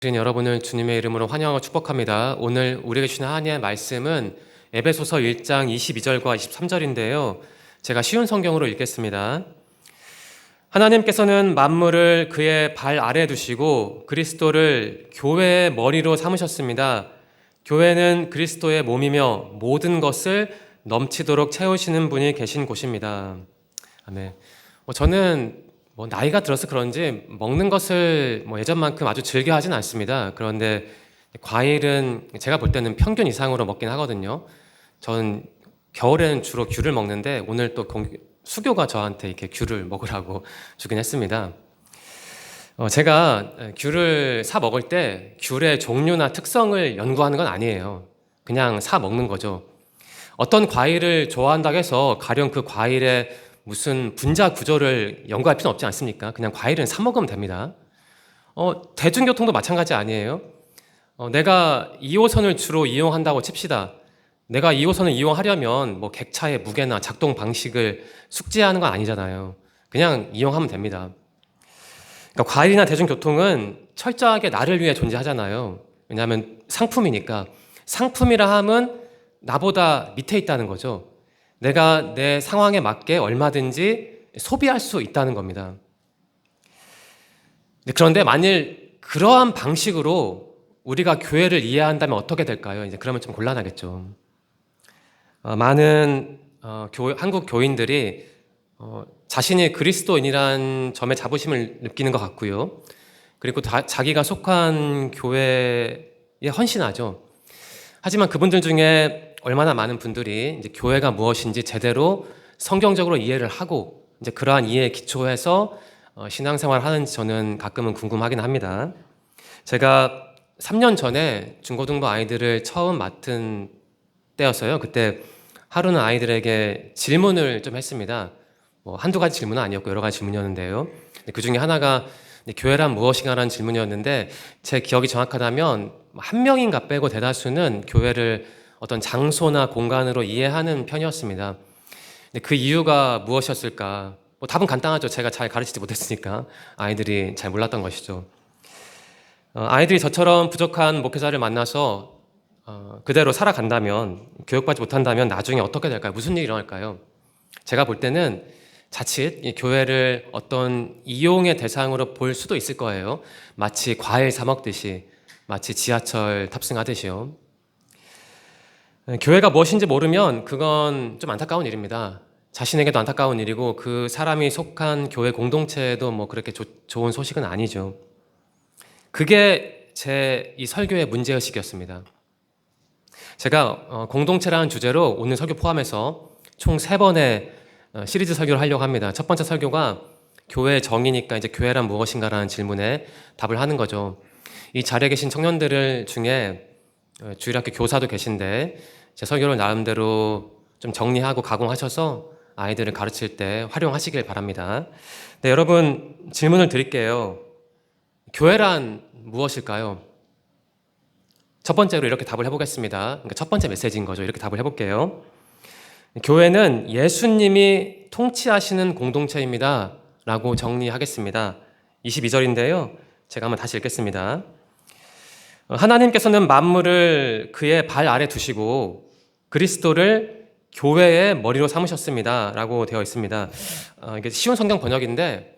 여러분을 주님의 이름으로 환영하고 축복합니다. 오늘 우리에게 주신 하나님의 말씀은 에베소서 1장 22절과 23절인데요. 제가 쉬운 성경으로 읽겠습니다. 하나님께서는 만물을 그의 발 아래 두시고 그리스도를 교회의 머리로 삼으셨습니다. 교회는 그리스도의 몸이며 모든 것을 넘치도록 채우시는 분이 계신 곳입니다. 아멘. 저는 나이가 들어서 그런지 먹는 것을 예전만큼 아주 즐겨 하진 않습니다. 그런데 과일은 제가 볼 때는 평균 이상으로 먹긴 하거든요. 저는 겨울에는 주로 귤을 먹는데 오늘 또 수교가 저한테 이렇게 귤을 먹으라고 주긴 했습니다. 제가 귤을 사 먹을 때 귤의 종류나 특성을 연구하는 건 아니에요. 그냥 사 먹는 거죠. 어떤 과일을 좋아한다고 해서 가령 그 과일의 무슨 분자 구조를 연구할 필요는 없지 않습니까? 그냥 과일은 사 먹으면 됩니다. 대중교통도 마찬가지 아니에요? 내가 2호선을 주로 이용한다고 칩시다. 내가 2호선을 이용하려면 객차의 무게나 작동 방식을 숙지하는 건 아니잖아요. 그냥 이용하면 됩니다. 그러니까 과일이나 대중교통은 철저하게 나를 위해 존재하잖아요. 왜냐하면 상품이니까. 상품이라 함은 나보다 밑에 있다는 거죠. 내가 내 상황에 맞게 얼마든지 소비할 수 있다는 겁니다. 그런데 만일 그러한 방식으로 우리가 교회를 이해한다면 어떻게 될까요? 이제 그러면 좀 곤란하겠죠. 많은 한국 교인들이 자신이 그리스도인이란 점에 자부심을 느끼는 것 같고요. 그리고 자기가 속한 교회에 헌신하죠. 하지만 그분들 중에 얼마나 많은 분들이 이제 교회가 무엇인지 제대로 성경적으로 이해를 하고 이제 그러한 이해에 기초해서 신앙생활을 하는지 저는 가끔은 궁금하긴 합니다. 제가 3년 전에 중고등부 아이들을 처음 맡은 때였어요. 그때 하루는 아이들에게 질문을 좀 했습니다. 한두 가지 질문은 아니었고 여러 가지 질문이었는데요. 그 중에 하나가 교회란 무엇인가라는 질문이었는데 제 기억이 정확하다면 한 명인가 빼고 대다수는 교회를 어떤 장소나 공간으로 이해하는 편이었습니다. 그 이유가 무엇이었을까? 답은 간단하죠. 제가 잘 가르치지 못했으니까 아이들이 잘 몰랐던 것이죠. 아이들이 저처럼 부족한 목회자를 만나서 그대로 살아간다면, 교육받지 못한다면 나중에 어떻게 될까요? 무슨 일이 일어날까요? 제가 볼 때는 자칫 이 교회를 어떤 이용의 대상으로 볼 수도 있을 거예요. 마치 과일 사 먹듯이, 마치 지하철 탑승하듯이요. 교회가 무엇인지 모르면 그건 좀 안타까운 일입니다. 자신에게도 안타까운 일이고 그 사람이 속한 교회 공동체에도 그렇게 좋은 소식은 아니죠. 그게 제 이 설교의 문제의식이었습니다. 제가 공동체라는 주제로 오늘 설교 포함해서 총 3번의 시리즈 설교를 하려고 합니다. 첫 번째 설교가 교회의 정의니까 이제 교회란 무엇인가라는 질문에 답을 하는 거죠. 이 자리에 계신 청년들 중에 주일학교 교사도 계신데 제 설교를 나름대로 좀 정리하고 가공하셔서 아이들을 가르칠 때 활용하시길 바랍니다. 네, 여러분 질문을 드릴게요. 교회란 무엇일까요? 첫 번째로 이렇게 답을 해보겠습니다. 그러니까 첫 번째 메시지인 거죠. 이렇게 답을 해볼게요. 교회는 예수님이 통치하시는 공동체입니다. 라고 정리하겠습니다. 22절인데요. 제가 한번 다시 읽겠습니다. 하나님께서는 만물을 그의 발 아래 두시고 그리스도를 교회의 머리로 삼으셨습니다. 라고 되어 있습니다. 이게 쉬운 성경 번역인데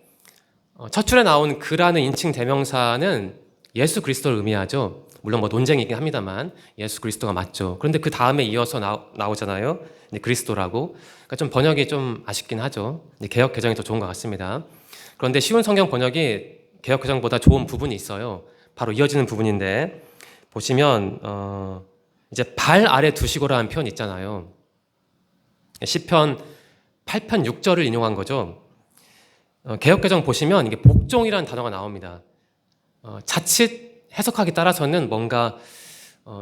첫 줄에 나온 그라는 인칭 대명사는 예수 그리스도를 의미하죠. 물론 논쟁이긴 합니다만 예수 그리스도가 맞죠. 그런데 그 다음에 이어서 나오잖아요. 그리스도라고. 그러니까 좀 번역이 좀 아쉽긴 하죠. 개역 개정이 더 좋은 것 같습니다. 그런데 쉬운 성경 번역이 개역 개정보다 좋은 부분이 있어요. 바로 이어지는 부분인데 보시면 이제 발 아래 두시고라는 표현 있잖아요. 시편 8편 6절을 인용한 거죠. 개역 개정 보시면 이게 복종이라는 단어가 나옵니다. 자칫 해석하기 따라서는 뭔가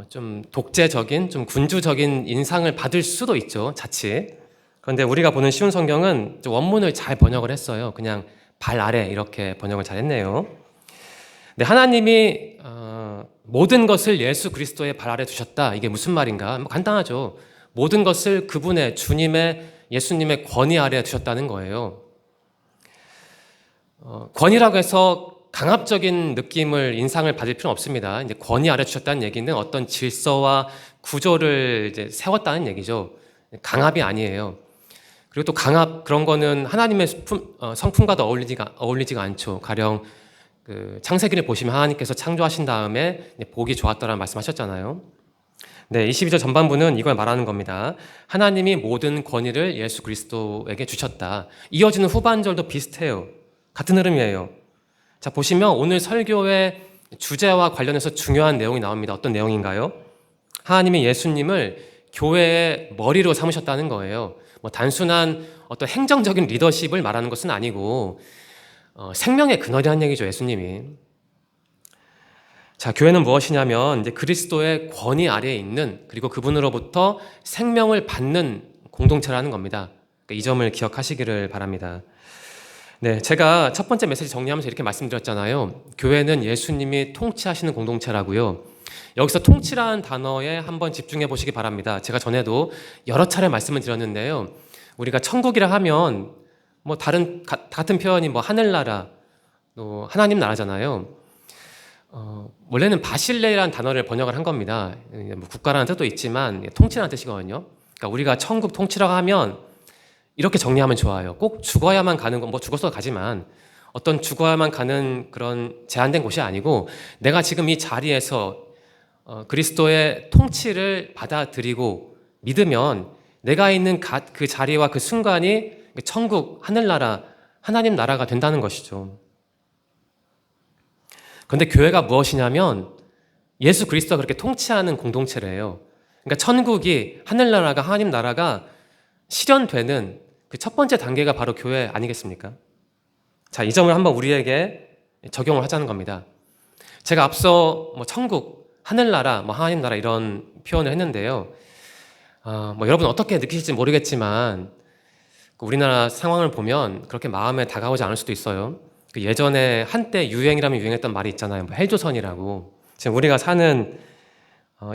좀 독재적인, 좀 군주적인 인상을 받을 수도 있죠. 자칫. 그런데 우리가 보는 쉬운 성경은 원문을 잘 번역을 했어요. 그냥 발 아래 이렇게 번역을 잘 했네요. 네, 하나님이 모든 것을 예수 그리스도의 발 아래 두셨다. 이게 무슨 말인가? 간단하죠. 모든 것을 그분의 주님의 예수님의 권위 아래 두셨다는 거예요. 권위라고 해서 강압적인 느낌을 인상을 받을 필요는 없습니다. 이제 권위 아래 주셨다는 얘기는 어떤 질서와 구조를 이제 세웠다는 얘기죠. 강압이 아니에요. 그리고 또 강압 그런 거는 하나님의 성품과도 어울리지가 않죠. 가령 그 창세기를 보시면 하나님께서 창조하신 다음에 보기 좋았더라는 말씀하셨잖아요. 네, 22절 전반부는 이걸 말하는 겁니다. 하나님이 모든 권위를 예수 그리스도에게 주셨다. 이어지는 후반절도 비슷해요. 같은 흐름이에요. 자, 보시면 오늘 설교의 주제와 관련해서 중요한 내용이 나옵니다. 어떤 내용인가요? 하나님이 예수님을 교회의 머리로 삼으셨다는 거예요. 뭐 단순한 어떤 행정적인 리더십을 말하는 것은 아니고 생명의 근원이라는 얘기죠, 예수님이. 자, 교회는 무엇이냐면 이제 그리스도의 권위 아래에 있는, 그리고 그분으로부터 생명을 받는 공동체라는 겁니다. 그러니까 이 점을 기억하시기를 바랍니다. 네, 제가 첫 번째 메시지 정리하면서 이렇게 말씀드렸잖아요. 교회는 예수님이 통치하시는 공동체라고요. 여기서 통치라는 단어에 한번 집중해 보시기 바랍니다. 제가 전에도 여러 차례 말씀을 드렸는데요. 우리가 천국이라 하면 뭐 같은 표현이 뭐 하늘나라, 또 하나님 나라잖아요. 원래는 바실레이라는 단어를 번역을 한 겁니다. 뭐 국가라는 뜻도 있지만 통치라는 뜻이거든요. 그러니까 우리가 천국 통치라고 하면 이렇게 정리하면 좋아요. 꼭 죽어야만 가는 건 뭐 죽어서 가지만 어떤 죽어야만 가는 그런 제한된 곳이 아니고 내가 지금 이 자리에서 그리스도의 통치를 받아들이고 믿으면 내가 있는 그 자리와 그 순간이 천국, 하늘나라, 하나님 나라가 된다는 것이죠. 그런데 교회가 무엇이냐면 예수 그리스도가 그렇게 통치하는 공동체래요. 그러니까 천국이, 하늘나라가, 하나님 나라가 실현되는 그 첫 번째 단계가 바로 교회 아니겠습니까? 자, 이 점을 한번 우리에게 적용을 하자는 겁니다. 제가 앞서 뭐 천국, 하늘나라, 뭐 하나님 나라 이런 표현을 했는데요. 뭐 여러분 어떻게 느끼실지 모르겠지만 우리나라 상황을 보면 그렇게 마음에 다가오지 않을 수도 있어요. 그 예전에 한때 유행이라면 유행했던 말이 있잖아요. 뭐 헬조선이라고. 지금 우리가 사는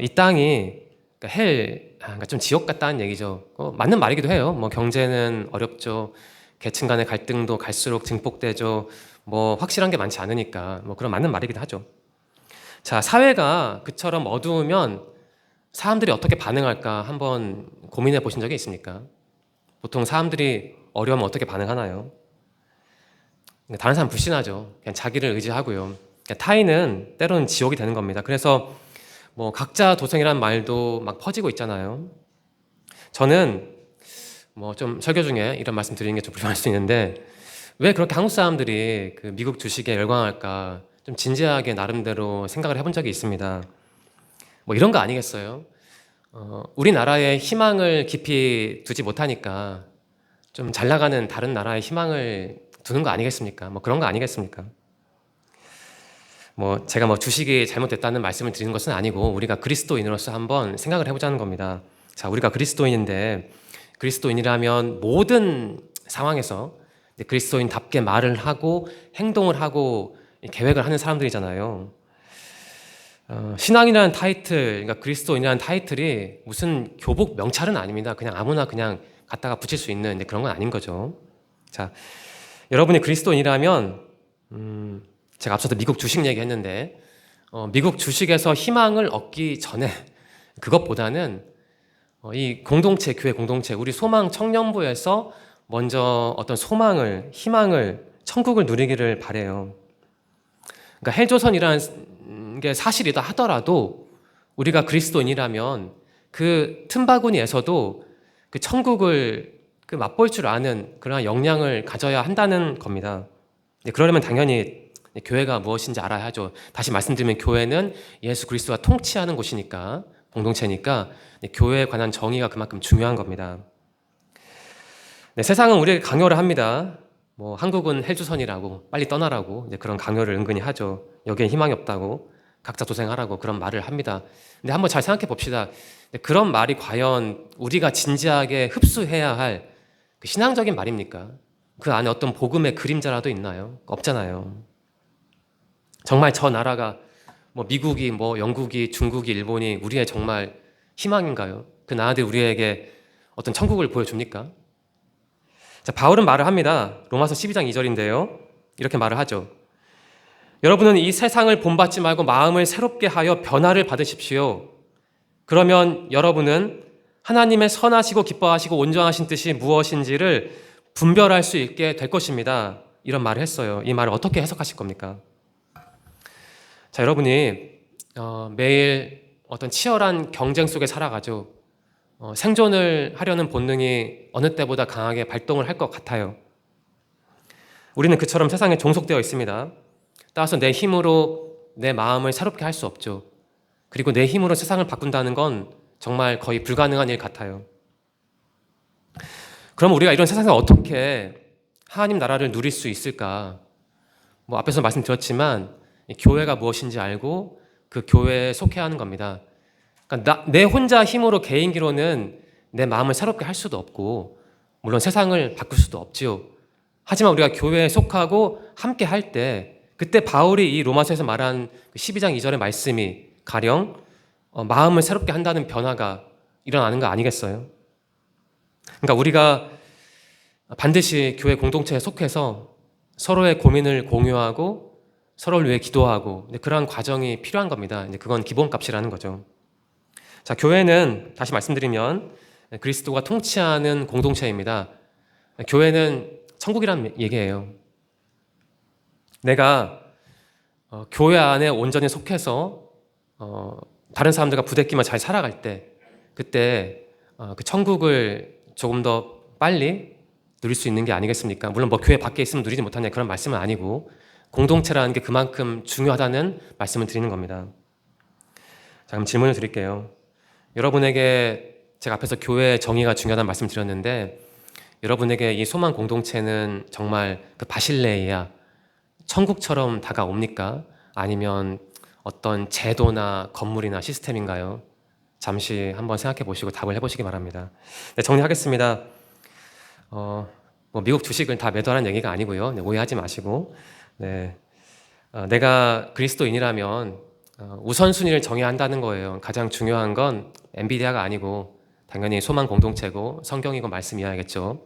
이 땅이 그러니까 좀 지옥 같다는 얘기죠. 맞는 말이기도 해요. 뭐 경제는 어렵죠. 계층 간의 갈등도 갈수록 증폭되죠. 뭐 확실한 게 많지 않으니까 뭐 그런 맞는 말이기도 하죠. 자, 사회가 그처럼 어두우면 사람들이 어떻게 반응할까 한번 고민해 보신 적이 있습니까? 보통 사람들이 어려우면 어떻게 반응하나요? 다른 사람 불신하죠. 그냥 자기를 의지하고요. 타인은 때로는 지옥이 되는 겁니다. 그래서 뭐 각자 도생이라는 말도 막 퍼지고 있잖아요. 저는 뭐 좀 설교 중에 이런 말씀 드리는 게 좀 불편할 수 있는데 왜 그렇게 한국 사람들이 그 미국 주식에 열광할까 좀 진지하게 나름대로 생각을 해본 적이 있습니다. 뭐 이런 거 아니겠어요? 우리나라의 희망을 깊이 두지 못하니까 좀 잘 나가는 다른 나라의 희망을 두는 거 아니겠습니까? 뭐 그런 거 아니겠습니까? 뭐 제가 뭐 주식이 잘못됐다는 말씀을 드리는 것은 아니고 우리가 그리스도인으로서 한번 생각을 해보자는 겁니다. 자, 우리가 그리스도인인데 그리스도인이라면 모든 상황에서 그리스도인답게 말을 하고 행동을 하고 계획을 하는 사람들이잖아요. 신앙이라는 타이틀, 그러니까 그리스도인이라는 타이틀이 무슨 교복 명찰은 아닙니다. 그냥 아무나 그냥 갖다가 붙일 수 있는 그런 건 아닌 거죠. 자, 여러분이 그리스도인이라면 제가 앞서도 미국 주식 얘기했는데 미국 주식에서 희망을 얻기 전에 그것보다는 이 공동체, 교회 공동체, 우리 소망 청년부에서 먼저 어떤 소망을, 희망을, 천국을 누리기를 바래요. 그러니까 헬조선이라는 게 사실이다 하더라도 우리가 그리스도인이라면 그 틈바구니에서도 그 천국을 그 맛볼 줄 아는 그런 역량을 가져야 한다는 겁니다. 그러려면 당연히 교회가 무엇인지 알아야 하죠. 다시 말씀드리면 교회는 예수 그리스도가 통치하는 곳이니까, 공동체니까 교회에 관한 정의가 그만큼 중요한 겁니다. 네, 세상은 우리에게 강요를 합니다. 뭐 한국은 헬조선이라고 빨리 떠나라고 그런 강요를 은근히 하죠. 여기엔 희망이 없다고 각자 도생하라고 그런 말을 합니다. 근데 한번 잘 생각해 봅시다. 그런 말이 과연 우리가 진지하게 흡수해야 할 그 신앙적인 말입니까? 그 안에 어떤 복음의 그림자라도 있나요? 없잖아요. 정말 저 나라가 뭐 미국이 뭐 영국이 중국이 일본이 우리의 정말 희망인가요? 그 나라들이 우리에게 어떤 천국을 보여줍니까? 자, 바울은 말을 합니다. 로마서 12장 2절인데요. 이렇게 말을 하죠. 여러분은 이 세상을 본받지 말고 마음을 새롭게 하여 변화를 받으십시오. 그러면 여러분은 하나님의 선하시고 기뻐하시고 온전하신 뜻이 무엇인지를 분별할 수 있게 될 것입니다. 이런 말을 했어요. 이 말을 어떻게 해석하실 겁니까? 자, 여러분이 매일 어떤 치열한 경쟁 속에 살아가죠. 생존을 하려는 본능이 어느 때보다 강하게 발동을 할 것 같아요. 우리는 그처럼 세상에 종속되어 있습니다. 따라서 내 힘으로 내 마음을 새롭게 할 수 없죠. 그리고 내 힘으로 세상을 바꾼다는 건 정말 거의 불가능한 일 같아요. 그럼 우리가 이런 세상에서 어떻게 하나님 나라를 누릴 수 있을까? 앞에서 말씀드렸지만 교회가 무엇인지 알고 그 교회에 속해 하는 겁니다. 그러니까 내 혼자 힘으로 개인기로는 내 마음을 새롭게 할 수도 없고 물론 세상을 바꿀 수도 없지요. 하지만 우리가 교회에 속하고 함께 할 때 그때 바울이 이 로마서에서 말한 12장 2절의 말씀이 가령 마음을 새롭게 한다는 변화가 일어나는 거 아니겠어요? 그러니까 우리가 반드시 교회 공동체에 속해서 서로의 고민을 공유하고 서로를 위해 기도하고 그러한 과정이 필요한 겁니다. 그건 기본값이라는 거죠. 자, 교회는 다시 말씀드리면 그리스도가 통치하는 공동체입니다. 교회는 천국이란 얘기예요. 내가 교회 안에 온전히 속해서 다른 사람들과 부대끼며 잘 살아갈 때 그때 그 천국을 조금 더 빨리 누릴 수 있는 게 아니겠습니까? 물론 교회 밖에 있으면 누리지 못하냐 그런 말씀은 아니고 공동체라는 게 그만큼 중요하다는 말씀을 드리는 겁니다. 자, 그럼 질문을 드릴게요. 여러분에게 제가 앞에서 교회의 정의가 중요하다는 말씀 드렸는데 여러분에게 이 소망 공동체는 정말 그 바실레이야 천국처럼 다가옵니까? 아니면 어떤 제도나 건물이나 시스템인가요? 잠시 한번 생각해 보시고 답을 해보시기 바랍니다. 네, 정리하겠습니다. 미국 주식을 다 매도하는 얘기가 아니고요. 네, 오해하지 마시고 내가 그리스도인이라면 우선순위를 정해야 한다는 거예요. 가장 중요한 건 엔비디아가 아니고 당연히 소망 공동체고 성경이고 말씀이어야겠죠.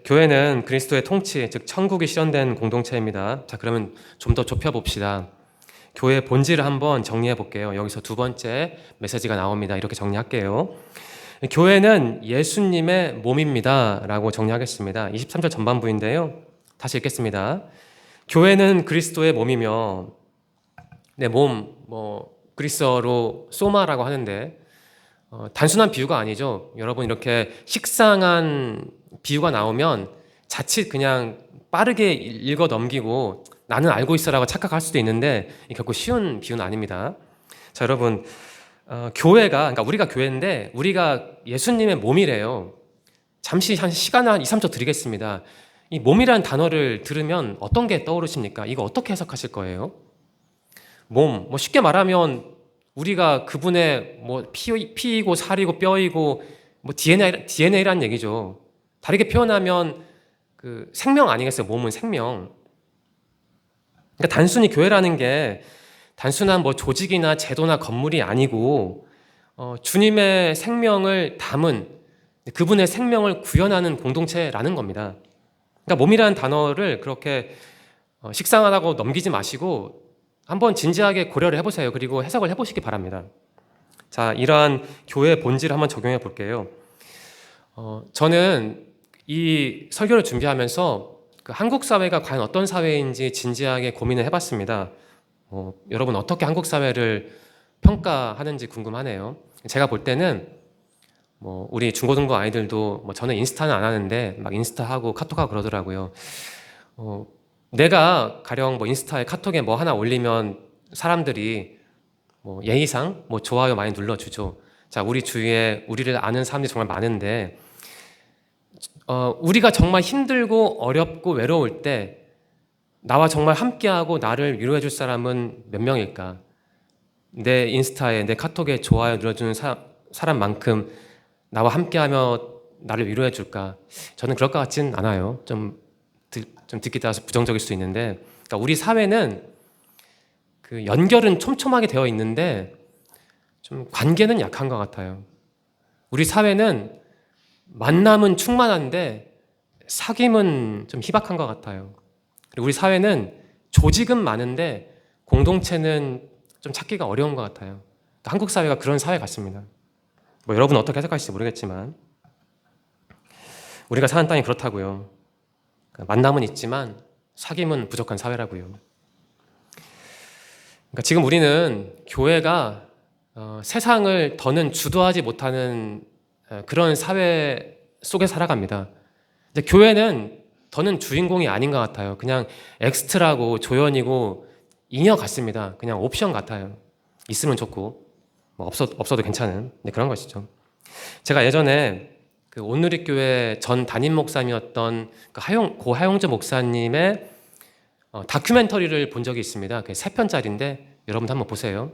교회는 그리스도의 통치, 즉 천국이 실현된 공동체입니다. 자, 그러면 좀 더 좁혀봅시다. 교회의 본질을 한번 정리해 볼게요. 여기서 두 번째 메시지가 나옵니다. 이렇게 정리할게요. 교회는 예수님의 몸입니다. 라고 정리하겠습니다. 23절 전반부인데요. 다시 읽겠습니다. 교회는 그리스도의 몸이며 몸, 그리스어로 소마라고 하는데 단순한 비유가 아니죠. 여러분 이렇게 식상한 비유가 나오면 자칫 그냥 빠르게 읽어 넘기고 나는 알고 있어라고 착각할 수도 있는데 결코 쉬운 비유는 아닙니다. 자, 여러분 교회가 그러니까 우리가 교회인데 우리가 예수님의 몸이래요. 잠시 한 시간 한 2, 3초 드리겠습니다. 이 몸이라는 단어를 들으면 어떤 게 떠오르십니까? 이거 어떻게 해석하실 거예요? 몸, 쉽게 말하면 우리가 그분의 피이고 살이고 뼈이고 DNA란 얘기죠. 다르게 표현하면 그 생명 아니겠어요? 몸은 생명. 그러니까 단순히 교회라는 게 단순한 조직이나 제도나 건물이 아니고 주님의 생명을 담은 그분의 생명을 구현하는 공동체라는 겁니다. 그러니까 몸이라는 단어를 그렇게 식상하다고 넘기지 마시고 한번 진지하게 고려를 해보세요. 그리고 해석을 해보시기 바랍니다. 자, 이러한 교회의 본질을 한번 적용해 볼게요. 저는 이 설교를 준비하면서 그 한국 사회가 과연 어떤 사회인지 진지하게 고민을 해봤습니다. 여러분 어떻게 한국 사회를 평가하는지 궁금하네요. 제가 볼 때는 우리 중고등부 아이들도 저는 인스타는 안 하는데 막 인스타하고 카톡하고 그러더라고요. 내가 가령 인스타에 카톡에 하나 올리면 사람들이 예의상 좋아요 많이 눌러주죠. 자, 우리 주위에 우리를 아는 사람들이 정말 많은데 우리가 정말 힘들고 어렵고 외로울 때 나와 정말 함께하고 나를 위로해 줄 사람은 몇 명일까? 내 인스타에 내 카톡에 좋아요 눌러주는 사람만큼 나와 함께하며 나를 위로해 줄까? 저는 그럴 것 같진 않아요. 좀 듣기 따라서 부정적일 수 있는데 그러니까 우리 사회는 그 연결은 촘촘하게 되어 있는데 좀 관계는 약한 것 같아요. 우리 사회는 만남은 충만한데 사귐은 좀 희박한 것 같아요. 그리고 우리 사회는 조직은 많은데 공동체는 좀 찾기가 어려운 것 같아요. 한국 사회가 그런 사회 같습니다. 뭐 여러분 어떻게 해석하실지 모르겠지만 우리가 사는 땅이 그렇다고요. 만남은 있지만 사귐은 부족한 사회라고요. 그러니까 지금 우리는 교회가 세상을 더는 주도하지 못하는 그런 사회 속에 살아갑니다. 근데 교회는 더는 주인공이 아닌 것 같아요. 그냥 엑스트라고 조연이고 잉여 같습니다. 그냥 옵션 같아요. 있으면 좋고 뭐 없어도 괜찮은 그런 것이죠. 제가 예전에 그 온누리교회 전 담임 목사님이었던 고 하용주 목사님의 다큐멘터리를 본 적이 있습니다. 그게 3편짜리인데 여러분도 한번 보세요.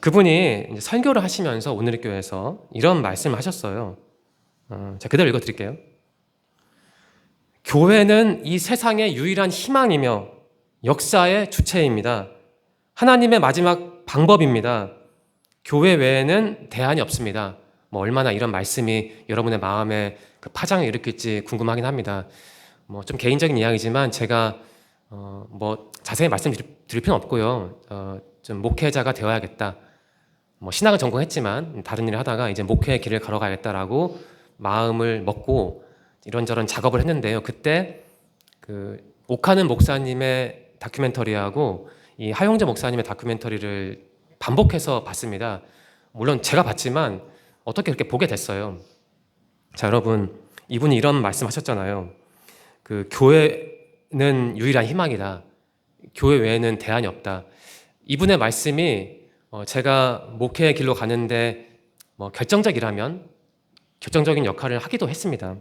그분이 이제 설교를 하시면서 온누리교회에서 이런 말씀을 하셨어요. 제가 그대로 읽어드릴게요. 교회는 이 세상의 유일한 희망이며 역사의 주체입니다. 하나님의 마지막 방법입니다. 교회 외에는 대안이 없습니다. 뭐 얼마나 이런 말씀이 여러분의 마음에 그 파장을 일으킬지 궁금하긴 합니다. 뭐 좀 개인적인 이야기지만 제가 뭐 자세히 말씀드릴 필요는 없고요. 좀 목회자가 되어야겠다. 뭐 신학을 전공했지만 다른 일을 하다가 이제 목회의 길을 걸어가야겠다라고 마음을 먹고 이런저런 작업을 했는데요. 그때 그 옥하는 목사님의 다큐멘터리하고 이 하용재 목사님의 다큐멘터리를 반복해서 봤습니다. 물론 제가 봤지만 어떻게 그렇게 보게 됐어요. 자, 여러분, 이분이 이런 말씀하셨잖아요. 그 교회는 유일한 희망이다. 교회 외에는 대안이 없다. 이분의 말씀이 제가 목회의 길로 가는데 뭐 결정적인 역할을 하기도 했습니다.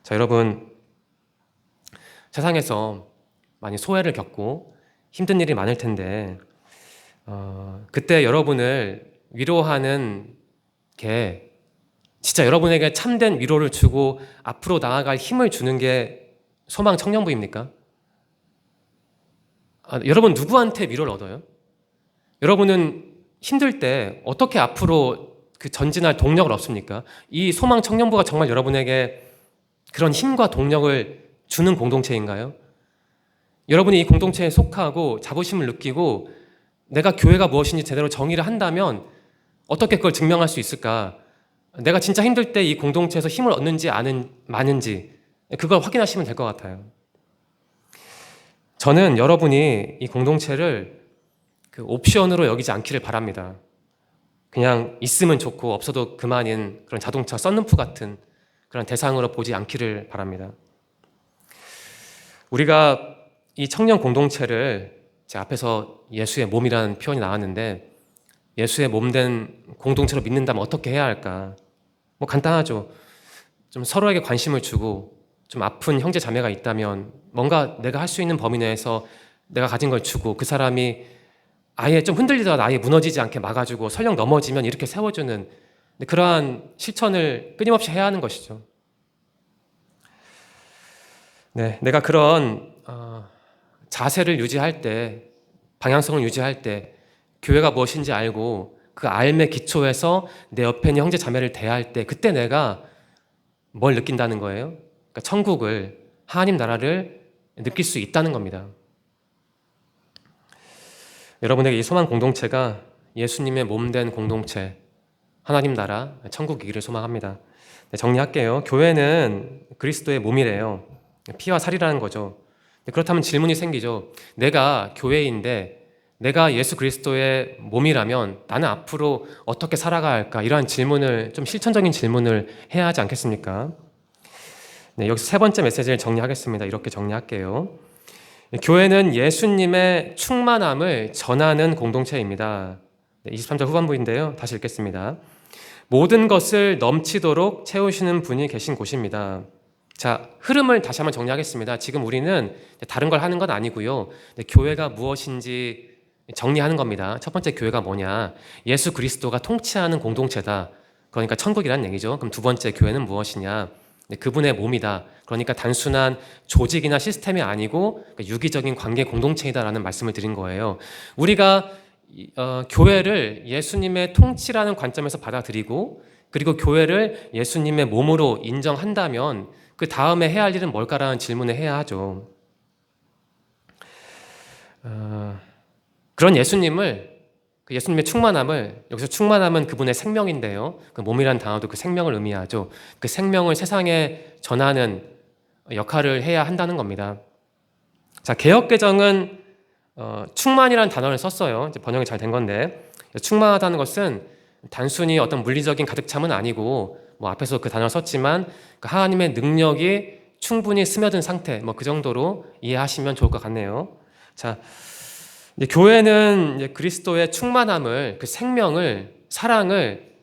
자, 여러분, 세상에서 많이 소외를 겪고 힘든 일이 많을 텐데 그때 여러분을 위로하는 게 진짜 여러분에게 참된 위로를 주고 앞으로 나아갈 힘을 주는 게 소망 청년부입니까? 여러분 누구한테 위로를 얻어요? 여러분은 힘들 때 어떻게 앞으로 그 전진할 동력을 얻습니까? 이 소망 청년부가 정말 여러분에게 그런 힘과 동력을 주는 공동체인가요? 여러분이 이 공동체에 속하고 자부심을 느끼고 내가 교회가 무엇인지 제대로 정의를 한다면 어떻게 그걸 증명할 수 있을까? 내가 진짜 힘들 때 이 공동체에서 힘을 얻는지 많은지 그걸 확인하시면 될 것 같아요. 저는 여러분이 이 공동체를 그 옵션으로 여기지 않기를 바랍니다. 그냥 있으면 좋고 없어도 그만인 그런 자동차 썬루프 같은 그런 대상으로 보지 않기를 바랍니다. 우리가 이 청년 공동체를 제 앞에서 예수의 몸이라는 표현이 나왔는데 예수의 몸된 공동체로 믿는다면 어떻게 해야 할까? 뭐 간단하죠. 좀 서로에게 관심을 주고 좀 아픈 형제 자매가 있다면 뭔가 내가 할 수 있는 범위 내에서 내가 가진 걸 주고 그 사람이 아예 좀 흔들리다가 아예 무너지지 않게 막아주고 설령 넘어지면 이렇게 세워주는 그러한 실천을 끊임없이 해야 하는 것이죠. 네, 내가 그런 자세를 유지할 때, 방향성을 유지할 때 교회가 무엇인지 알고 그 알매 기초에서 내 옆에 있는 형제 자매를 대할 때 그때 내가 뭘 느낀다는 거예요? 그러니까 천국을, 하나님 나라를 느낄 수 있다는 겁니다. 여러분에게 이 소망 공동체가 예수님의 몸된 공동체, 하나님 나라, 천국이기를 소망합니다. 네, 정리할게요. 교회는 그리스도의 몸이래요. 피와 살이라는 거죠. 그렇다면 질문이 생기죠. 내가 교회인데 내가 예수 그리스도의 몸이라면 나는 앞으로 어떻게 살아가야 할까? 이러한 질문을, 좀 실천적인 질문을 해야 하지 않겠습니까? 네, 여기서 세 번째 메시지를 정리하겠습니다. 이렇게 정리할게요. 교회는 예수님의 충만함을 전하는 공동체입니다. 23절 후반부인데요. 다시 읽겠습니다. 모든 것을 넘치도록 채우시는 분이 계신 곳입니다. 자, 흐름을 다시 한번 정리하겠습니다. 지금 우리는 다른 걸 하는 건 아니고요. 교회가 무엇인지 정리하는 겁니다. 첫 번째 교회가 뭐냐? 예수 그리스도가 통치하는 공동체다. 그러니까 천국이라는 얘기죠. 그럼 두 번째 교회는 무엇이냐? 그분의 몸이다. 그러니까 단순한 조직이나 시스템이 아니고 유기적인 관계 공동체이다라는 말씀을 드린 거예요. 우리가 교회를 예수님의 통치라는 관점에서 받아들이고 그리고 교회를 예수님의 몸으로 인정한다면 그 다음에 해야 할 일은 뭘까라는 질문을 해야 하죠. 그런 예수님의 충만함을, 여기서 충만함은 그분의 생명인데요. 그 몸이란 단어도 그 생명을 의미하죠. 그 생명을 세상에 전하는 역할을 해야 한다는 겁니다. 자, 개역개정은 충만이라는 단어를 썼어요. 이제 번역이 잘 된 건데, 충만하다는 것은 단순히 어떤 물리적인 가득 참은 아니고, 뭐 앞에서 그 단어를 썼지만 그 하나님의 능력이 충분히 스며든 상태, 뭐 그 정도로 이해하시면 좋을 것 같네요. 자, 이제 교회는 이제 그리스도의 충만함을, 그 생명을, 사랑을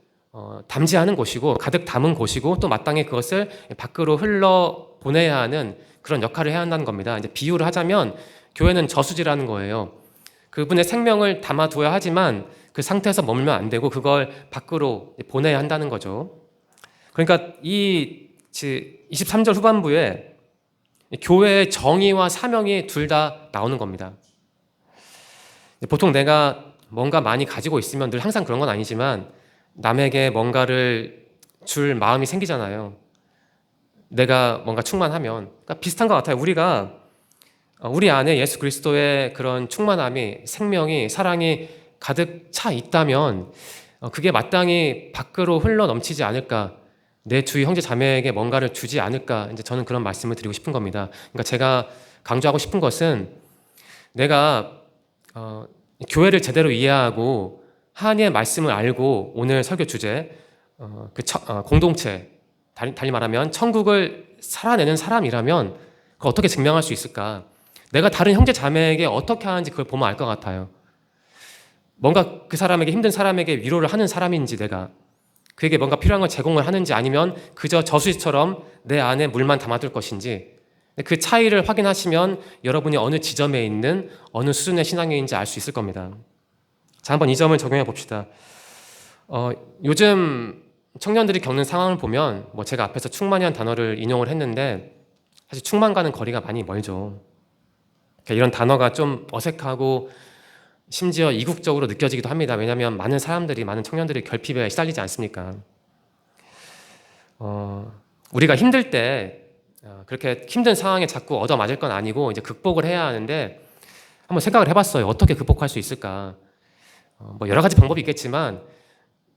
담지하는 곳이고, 가득 담은 곳이고, 또 마땅히 그것을 밖으로 흘러 보내야 하는 그런 역할을 해야 한다는 겁니다. 이제 비유를 하자면 교회는 저수지라는 거예요. 그분의 생명을 담아두어야 하지만 그 상태에서 머물면 안 되고 그걸 밖으로 보내야 한다는 거죠. 그러니까 이 23절 후반부에 교회의 정의와 사명이 둘 다 나오는 겁니다. 보통 내가 뭔가 많이 가지고 있으면 늘 항상 그런 건 아니지만 남에게 뭔가를 줄 마음이 생기잖아요. 내가 뭔가 충만하면. 그러니까 비슷한 것 같아요. 우리 안에 예수 그리스도의 그런 충만함이, 생명이, 사랑이 가득 차 있다면 그게 마땅히 밖으로 흘러 넘치지 않을까, 내 주위 형제 자매에게 뭔가를 주지 않을까, 이제 저는 그런 말씀을 드리고 싶은 겁니다. 그러니까 제가 강조하고 싶은 것은 내가 교회를 제대로 이해하고 하나님의 말씀을 알고 오늘 설교 주제 공동체, 달리 말하면 천국을 살아내는 사람이라면 그걸 어떻게 증명할 수 있을까? 내가 다른 형제 자매에게 어떻게 하는지 그걸 보면 알 것 같아요. 뭔가 그 사람에게, 힘든 사람에게 위로를 하는 사람인지, 내가 그에게 뭔가 필요한 걸 제공을 하는지, 아니면 그저 저수지처럼 내 안에 물만 담아둘 것인지, 그 차이를 확인하시면 여러분이 어느 지점에 있는, 어느 수준의 신앙인지 알 수 있을 겁니다. 자, 한번 이 점을 적용해 봅시다. 요즘 청년들이 겪는 상황을 보면, 뭐 제가 앞에서 충만이라는 단어를 인용을 했는데 사실 충만과는 거리가 많이 멀죠. 이런 단어가 좀 어색하고 심지어 이국적으로 느껴지기도 합니다. 왜냐하면 많은 청년들이 결핍에 시달리지 않습니까? 우리가 힘들 때 그렇게 힘든 상황에 자꾸 얻어맞을 건 아니고 이제 극복을 해야 하는데, 한번 생각을 해봤어요. 어떻게 극복할 수 있을까? 뭐 여러 가지 방법이 있겠지만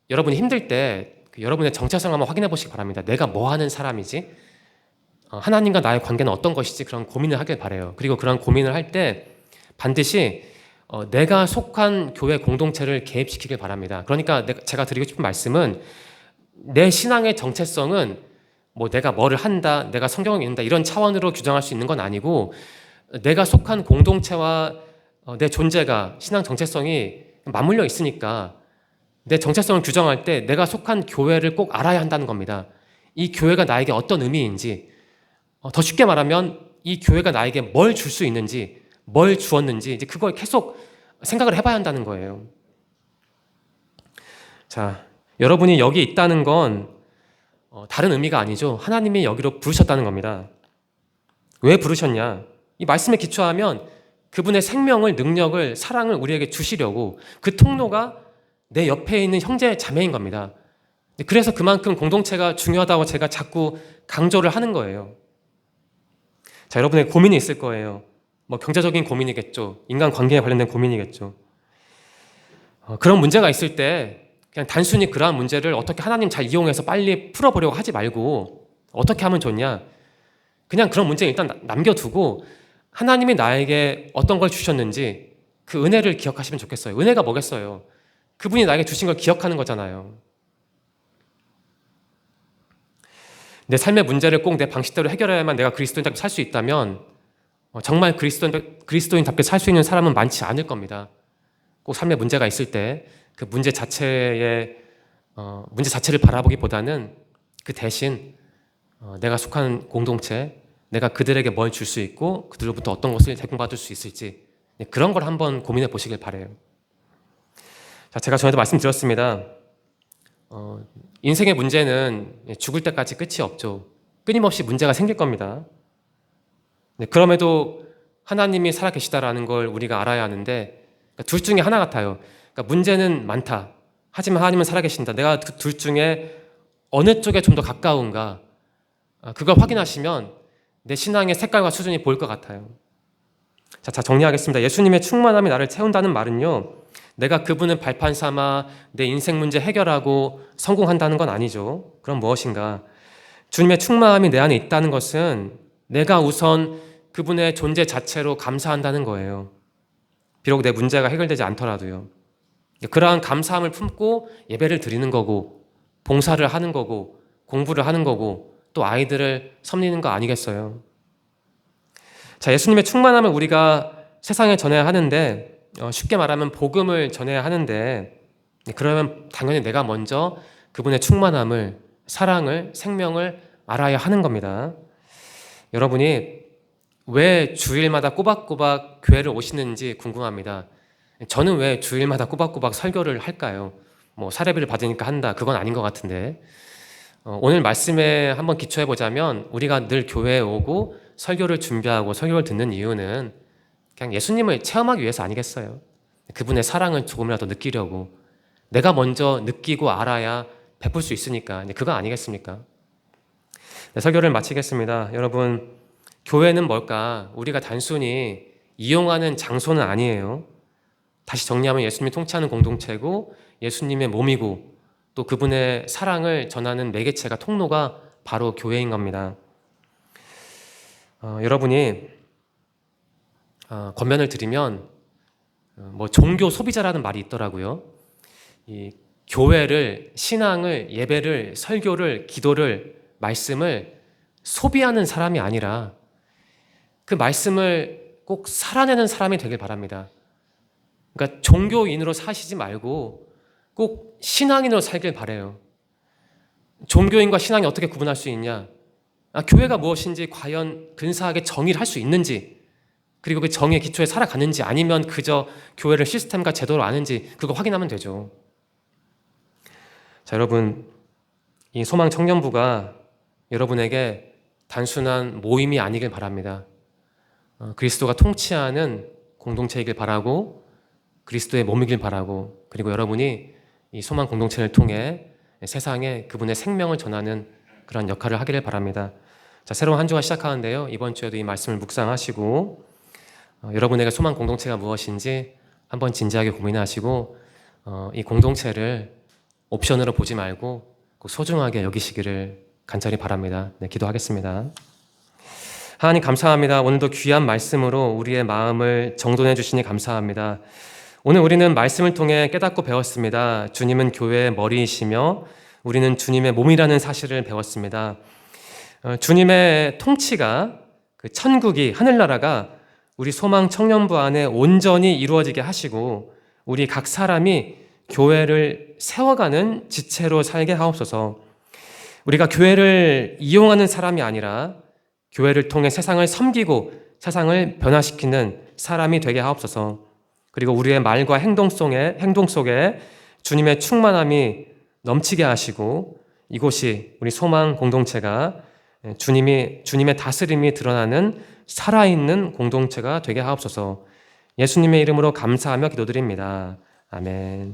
여러분이 힘들 때 여러분의 정체성을 한번 확인해 보시기 바랍니다. 내가 뭐 하는 사람이지? 하나님과 나의 관계는 어떤 것이지? 그런 고민을 하길 바라요. 그리고 그런 고민을 할 때 반드시 내가 속한 교회 공동체를 개입시키길 바랍니다. 그러니까 제가 드리고 싶은 말씀은, 내 신앙의 정체성은 뭐 내가 뭐를 한다, 내가 성경을 읽는다 이런 차원으로 규정할 수 있는 건 아니고, 내가 속한 공동체와 내 존재가, 신앙 정체성이 맞물려 있으니까 내 정체성을 규정할 때 내가 속한 교회를 꼭 알아야 한다는 겁니다. 이 교회가 나에게 어떤 의미인지, 더 쉽게 말하면 이 교회가 나에게 뭘 줄 수 있는지, 뭘 주었는지, 이제 그걸 계속 생각을 해봐야 한다는 거예요. 자, 여러분이 여기 있다는 건 다른 의미가 아니죠. 하나님이 여기로 부르셨다는 겁니다. 왜 부르셨냐? 이 말씀에 기초하면 그분의 생명을, 능력을, 사랑을 우리에게 주시려고, 그 통로가 내 옆에 있는 형제 자매인 겁니다. 그래서 그만큼 공동체가 중요하다고 제가 자꾸 강조를 하는 거예요. 자, 여러분의 고민이 있을 거예요. 뭐 경제적인 고민이겠죠. 인간관계에 관련된 고민이겠죠. 그런 문제가 있을 때 그냥 단순히 그러한 문제를 어떻게 하나님 잘 이용해서 빨리 풀어보려고 하지 말고, 어떻게 하면 좋냐? 그냥 그런 문제를 일단 남겨두고 하나님이 나에게 어떤 걸 주셨는지 그 은혜를 기억하시면 좋겠어요. 은혜가 뭐겠어요? 그분이 나에게 주신 걸 기억하는 거잖아요. 내 삶의 문제를 꼭 내 방식대로 해결해야만 내가 그리스도인답게 살 수 있다면 정말 그리스도인답게 살 수 있는 사람은 많지 않을 겁니다. 꼭 삶의 문제가 있을 때 그 문제 자체를 바라보기보다는 그 대신 내가 속한 공동체, 내가 그들에게 뭘 줄 수 있고 그들로부터 어떤 것을 제공받을 수 있을지, 그런 걸 한번 고민해 보시길 바라요. 자, 제가 전에도 말씀드렸습니다. 인생의 문제는 죽을 때까지 끝이 없죠. 끊임없이 문제가 생길 겁니다. 그럼에도 하나님이 살아계시다라는 걸 우리가 알아야 하는데, 둘 중에 하나 같아요. 그러니까 문제는 많다. 하지만 하나님은 살아계신다. 내가 그 둘 중에 어느 쪽에 좀 더 가까운가? 그걸 확인하시면 내 신앙의 색깔과 수준이 보일 것 같아요. 자, 정리하겠습니다. 예수님의 충만함이 나를 채운다는 말은요, 내가 그분을 발판 삼아 내 인생 문제 해결하고 성공한다는 건 아니죠. 그럼 무엇인가? 주님의 충만함이 내 안에 있다는 것은 내가 우선 그분의 존재 자체로 감사한다는 거예요. 비록 내 문제가 해결되지 않더라도요. 그러한 감사함을 품고 예배를 드리는 거고, 봉사를 하는 거고, 공부를 하는 거고, 또 아이들을 섬기는 거 아니겠어요? 자, 예수님의 충만함을 우리가 세상에 전해야 하는데, 쉽게 말하면 복음을 전해야 하는데, 그러면 당연히 내가 먼저 그분의 충만함을, 사랑을, 생명을 알아야 하는 겁니다. 여러분이 왜 주일마다 꼬박꼬박 교회를 오시는지 궁금합니다. 저는 왜 주일마다 꼬박꼬박 설교를 할까요? 사례비를 받으니까 한다, 그건 아닌 것 같은데, 오늘 말씀에 한번 기초해 보자면 우리가 늘 교회에 오고 설교를 준비하고 설교를 듣는 이유는 그냥 예수님을 체험하기 위해서 아니겠어요? 그분의 사랑을 조금이라도 느끼려고, 내가 먼저 느끼고 알아야 베풀 수 있으니까, 그거 아니겠습니까? 네, 설교를 마치겠습니다. 여러분, 교회는 뭘까? 우리가 단순히 이용하는 장소는 아니에요. 다시 정리하면 예수님이 통치하는 공동체고, 예수님의 몸이고, 또 그분의 사랑을 전하는 매개체가, 통로가 바로 교회인 겁니다. 여러분이 권면을 드리면 종교 소비자라는 말이 있더라고요. 이 교회를, 신앙을, 예배를, 설교를, 기도를, 말씀을 소비하는 사람이 아니라 그 말씀을 꼭 살아내는 사람이 되길 바랍니다. 그러니까 종교인으로 사시지 말고 꼭 신앙인으로 살길 바라요. 종교인과 신앙이 어떻게 구분할 수 있냐? 교회가 무엇인지 과연 근사하게 정의를 할 수 있는지, 그리고 그 정의의 기초에 살아가는지, 아니면 그저 교회를 시스템과 제도로 아는지, 그거 확인하면 되죠. 자, 여러분, 이 소망 청년부가 여러분에게 단순한 모임이 아니길 바랍니다. 그리스도가 통치하는 공동체이길 바라고, 그리스도의 몸이길 바라고, 그리고 여러분이 이 소망 공동체를 통해 세상에 그분의 생명을 전하는 그런 역할을 하기를 바랍니다. 자, 새로운 한 주가 시작하는데요, 이번 주에도 이 말씀을 묵상하시고 여러분에게 소망 공동체가 무엇인지 한번 진지하게 고민하시고 이 공동체를 옵션으로 보지 말고 꼭 소중하게 여기시기를 간절히 바랍니다. 네, 기도하겠습니다. 하나님 감사합니다. 오늘도 귀한 말씀으로 우리의 마음을 정돈해 주시니 감사합니다. 오늘 우리는 말씀을 통해 깨닫고 배웠습니다. 주님은 교회의 머리이시며 우리는 주님의 몸이라는 사실을 배웠습니다. 주님의 통치가, 그 천국이, 하늘나라가 우리 소망 청년부 안에 온전히 이루어지게 하시고 우리 각 사람이 교회를 세워가는 지체로 살게 하옵소서. 우리가 교회를 이용하는 사람이 아니라 교회를 통해 세상을 섬기고 세상을 변화시키는 사람이 되게 하옵소서. 그리고 우리의 말과 행동 속에 주님의 충만함이 넘치게 하시고 이곳이 우리 소망 공동체가 주님의 다스림이 드러나는 살아있는 공동체가 되게 하옵소서. 예수님의 이름으로 감사하며 기도드립니다. 아멘.